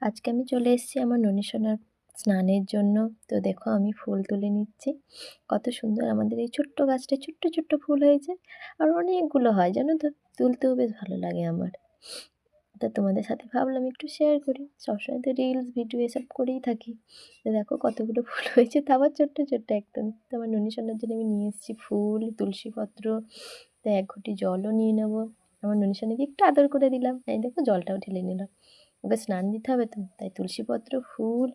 আজকে আমি চলে এসেছি আমার ননিসোনার স্নানের জন্য। তো দেখো আমি ফুল তুলে নিচ্ছি। কত সুন্দর আমাদের এই ছোট্ট গাছটায় ছোট্ট, ছোট্ট ফুল হয়েছে। আর অনেকগুলো হয় জানো তো? তুলতেও বেশ ভালো লাগে আমার। তো তোমাদের সাথে ভাবলাম একটু শেয়ার করি। সবসময় তো রিলস ভিডিও এসব করেই থাকি। তো দেখো কতগুলো ফুল হয়েছে, তা আবার ছোট্ট, ছোট্ট একদম। তো আমার ননিসোনার জন্য আমি নিয়ে এসেছি ফুল, তুলসী পত্র, তো ১ ঘটি জলও নিয়ে নেবো। আমার ননিসোনাকে একটু আদর করে দিলাম। এই দেখো জলটাও ঢেলে নিলাম। ওকে স্নান দিতে হবে তো, তাই তুলসীপত্র, ফুল,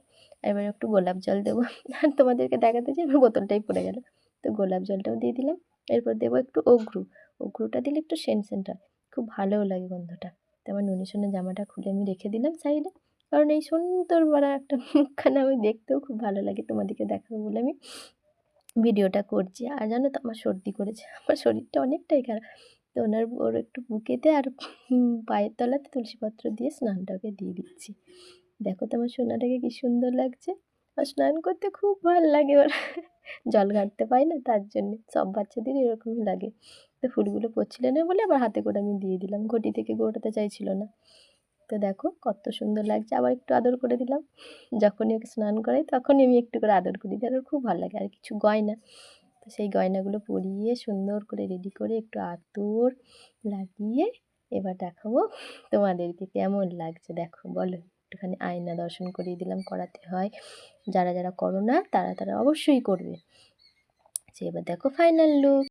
এবার একটু গোলাপ জল দেবো। আর তোমাদেরকে দেখাতে চাই আমার বোতলটাই পড়ে গেল। তো গোলাপ জলটাও দিয়ে দিলাম। এরপর দেবো একটু অগ্রু। অগ্রুটা দিলে একটু সেন্ট সেন্ট হয়, খুব ভালোও লাগে গন্ধটা। তো আমার ননিসোনার জামাটা খুলে আমি রেখে দিলাম সাইডে, কারণ এই সুন্দর বড় একটা মুখখানা আমি দেখতেও খুব ভালো লাগে, তোমাদেরকে দেখাবো বলে আমি ভিডিওটা করছি। আর জানো তো আমার সর্দি করেছে, আমার শরীরটা অনেকটাই খারাপ। তো ওর একটু বুকেতে আর পায়ের তলাতে তুলসীপত্র দিয়ে স্নানটা ওকে দিয়ে দিচ্ছি। দেখো তো আমার সোনাটাকে কি সুন্দর লাগছে। আর স্নান করতে খুব ভাল লাগে ওর। জল ঘাঁটতে পায় না, তার জন্যে সব বাচ্চাদেরই এরকমই লাগে। তো ফুলগুলো পড়ছিল না বলে আবার হাতে করে আমি দিয়ে দিলাম, ঘটি থেকে গোটাতে চাইছিল না। তো দেখো কত সুন্দর লাগছে, আবার একটু আদর করে দিলাম। যখনই ওকে স্নান করাই তখনই আমি একটু করে আদর করি, আর ওর খুব ভালো লাগে। আর কিছু গয়না, তো সেই গয়নাগুলো পরিয়ে সুন্দর করে রেডি করে একটু আতর লাগিয়ে এবার দেখাবো তোমাদেরকে কেমন লাগছে। দেখো বলো, একটুখানি আয়না দর্শন করিয়ে দিলাম, করাতে হয়। যারা যারা করো না তারা তারা অবশ্যই করবে। যে এবার দেখো ফাইনাল লুক।